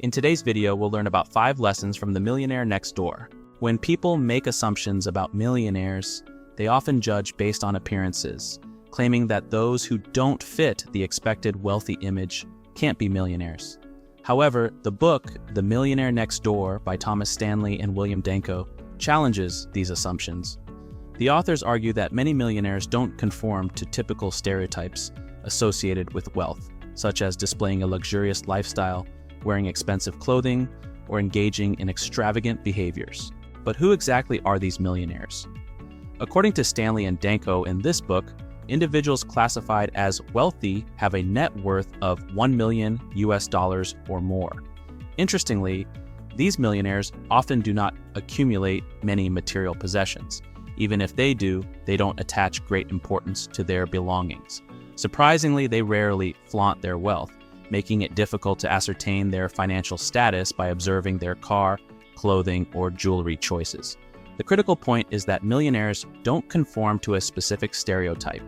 In today's video, we'll learn about 5 lessons from the millionaire next door. When people make assumptions about millionaires, they often judge based on appearances, claiming that those who don't fit the expected wealthy image can't be millionaires. However, the book, The Millionaire Next Door by Thomas Stanley and William Danko, challenges these assumptions. The authors argue that many millionaires don't conform to typical stereotypes associated with wealth, such as displaying a luxurious lifestyle, wearing expensive clothing, or engaging in extravagant behaviors. But who exactly are these millionaires? According to Stanley and Danko in this book, individuals classified as wealthy have a net worth of $1 million or more. Interestingly, these millionaires often do not accumulate many material possessions. Even if they do, they don't attach great importance to their belongings. Surprisingly, they rarely flaunt their wealth, making it difficult to ascertain their financial status by observing their car, clothing, or jewelry choices. The critical point is that millionaires don't conform to a specific stereotype.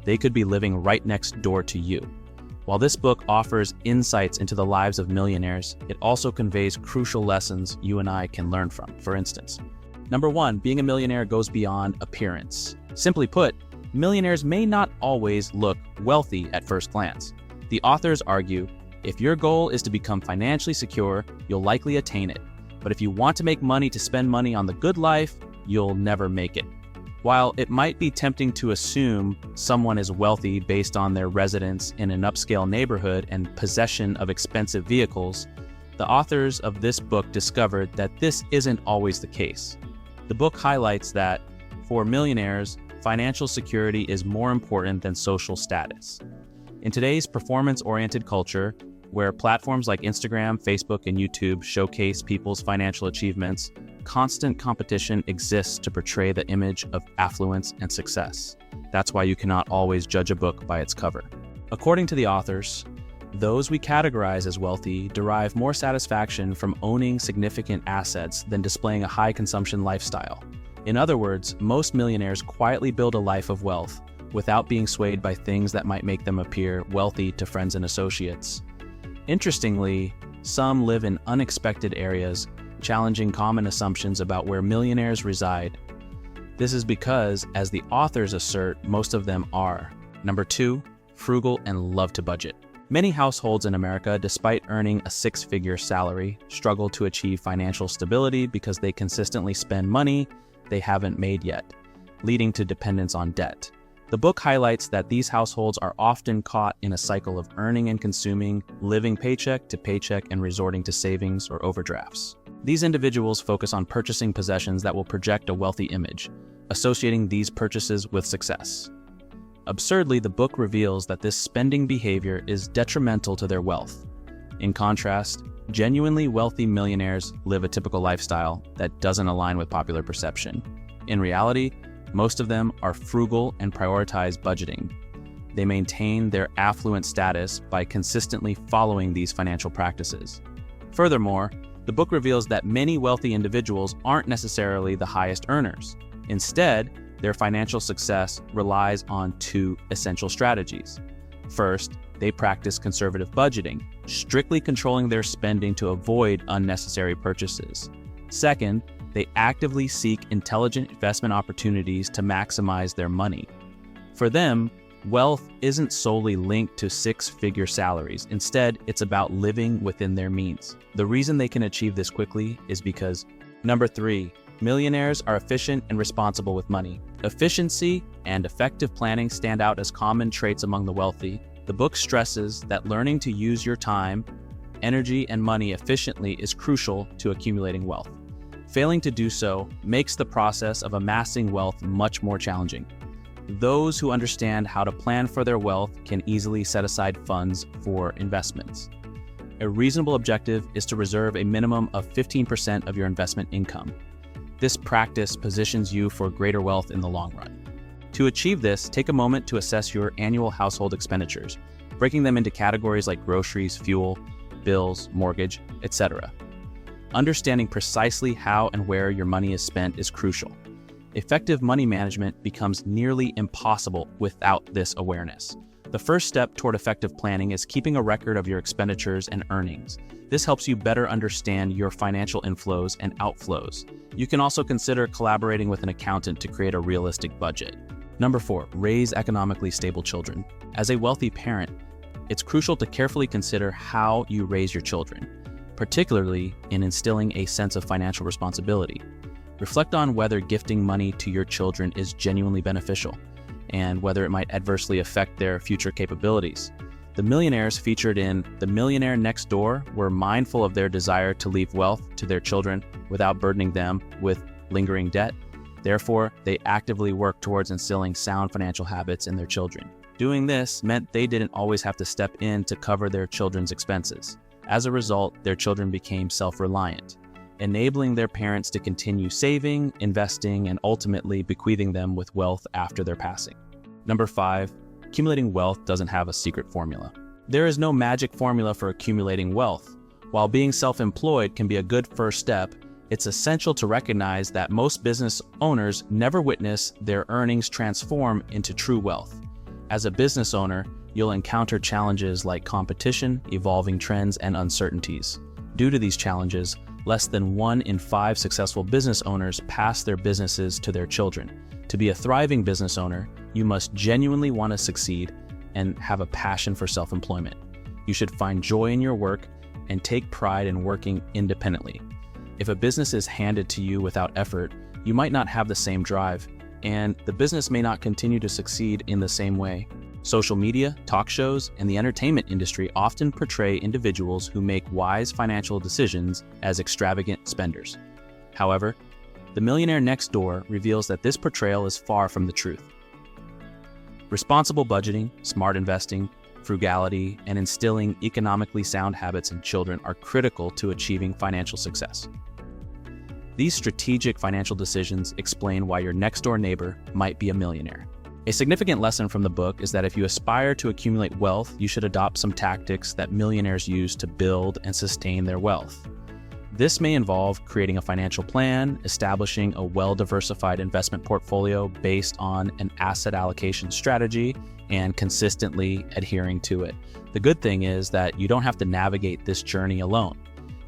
They could be living right next door to you. While this book offers insights into the lives of millionaires, it also conveys crucial lessons you and I can learn from. For instance, number 1, being a millionaire goes beyond appearance. Simply put, millionaires may not always look wealthy at first glance. The authors argue, if your goal is to become financially secure, you'll likely attain it. But if you want to make money to spend money on the good life, you'll never make it. While it might be tempting to assume someone is wealthy based on their residence in an upscale neighborhood and possession of expensive vehicles, the authors of this book discovered that this isn't always the case. The book highlights that, for millionaires, financial security is more important than social status. In today's performance-oriented culture, where platforms like Instagram, Facebook, and YouTube showcase people's financial achievements, constant competition exists to portray the image of affluence and success. That's why you cannot always judge a book by its cover. According to the authors, those we categorize as wealthy derive more satisfaction from owning significant assets than displaying a high-consumption lifestyle. In other words, most millionaires quietly build a life of wealth without being swayed by things that might make them appear wealthy to friends and associates. Interestingly, some live in unexpected areas, challenging common assumptions about where millionaires reside. This is because, as the authors assert, most of them are. Number 2, frugal and love to budget. Many households in America, despite earning a 6-figure salary, struggle to achieve financial stability because they consistently spend money they haven't made yet, leading to dependence on debt. The book highlights that these households are often caught in a cycle of earning and consuming, living paycheck to paycheck, and resorting to savings or overdrafts. These individuals focus on purchasing possessions that will project a wealthy image, associating these purchases with success. Absurdly, the book reveals that this spending behavior is detrimental to their wealth. In contrast, genuinely wealthy millionaires live a typical lifestyle that doesn't align with popular perception. In reality, most of them are frugal and prioritize budgeting. They maintain their affluent status by consistently following these financial practices. Furthermore, the book reveals that many wealthy individuals aren't necessarily the highest earners. Instead, their financial success relies on 2 essential strategies. First, they practice conservative budgeting, strictly controlling their spending to avoid unnecessary purchases. Second, they actively seek intelligent investment opportunities to maximize their money. For them, wealth isn't solely linked to 6-figure salaries. Instead, it's about living within their means. The reason they can achieve this quickly is because, number 3, millionaires are efficient and responsible with money. Efficiency and effective planning stand out as common traits among the wealthy. The book stresses that learning to use your time, energy, and money efficiently is crucial to accumulating wealth. Failing to do so makes the process of amassing wealth much more challenging. Those who understand how to plan for their wealth can easily set aside funds for investments. A reasonable objective is to reserve a minimum of 15% of your investment income. This practice positions you for greater wealth in the long run. To achieve this, take a moment to assess your annual household expenditures, breaking them into categories like groceries, fuel, bills, mortgage, etc. Understanding precisely how and where your money is spent is crucial. Effective money management becomes nearly impossible without this awareness. The first step toward effective planning is keeping a record of your expenditures and earnings. This helps you better understand your financial inflows and outflows. You can also consider collaborating with an accountant to create a realistic budget. Number 4, raise economically stable children. As a wealthy parent, it's crucial to carefully consider how you raise your children, particularly in instilling a sense of financial responsibility. Reflect on whether gifting money to your children is genuinely beneficial, and whether it might adversely affect their future capabilities. The millionaires featured in The Millionaire Next Door were mindful of their desire to leave wealth to their children without burdening them with lingering debt. Therefore, they actively worked towards instilling sound financial habits in their children. Doing this meant they didn't always have to step in to cover their children's expenses. As a result, their children became self-reliant, enabling their parents to continue saving, investing, and ultimately bequeathing them with wealth after their passing. Number 5, accumulating wealth doesn't have a secret formula. There is no magic formula for accumulating wealth. While being self-employed can be a good first step, it's essential to recognize that most business owners never witness their earnings transform into true wealth. As a business owner, you'll encounter challenges like competition, evolving trends, and uncertainties. Due to these challenges, less than 1 in 5 successful business owners pass their businesses to their children. To be a thriving business owner, you must genuinely want to succeed and have a passion for self-employment. You should find joy in your work and take pride in working independently. If a business is handed to you without effort, you might not have the same drive, and the business may not continue to succeed in the same way. Social media, talk shows, and the entertainment industry often portray individuals who make wise financial decisions as extravagant spenders. However, The Millionaire Next Door reveals that this portrayal is far from the truth. Responsible budgeting, smart investing, frugality, and instilling economically sound habits in children are critical to achieving financial success. These strategic financial decisions explain why your next-door neighbor might be a millionaire. A significant lesson from the book is that if you aspire to accumulate wealth, you should adopt some tactics that millionaires use to build and sustain their wealth. This may involve creating a financial plan, establishing a well-diversified investment portfolio based on an asset allocation strategy, and consistently adhering to it. The good thing is that you don't have to navigate this journey alone.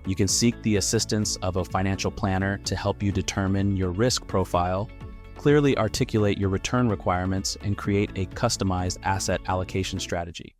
You can seek the assistance of a financial planner to help you determine your risk profile, clearly articulate your return requirements, and create a customized asset allocation strategy.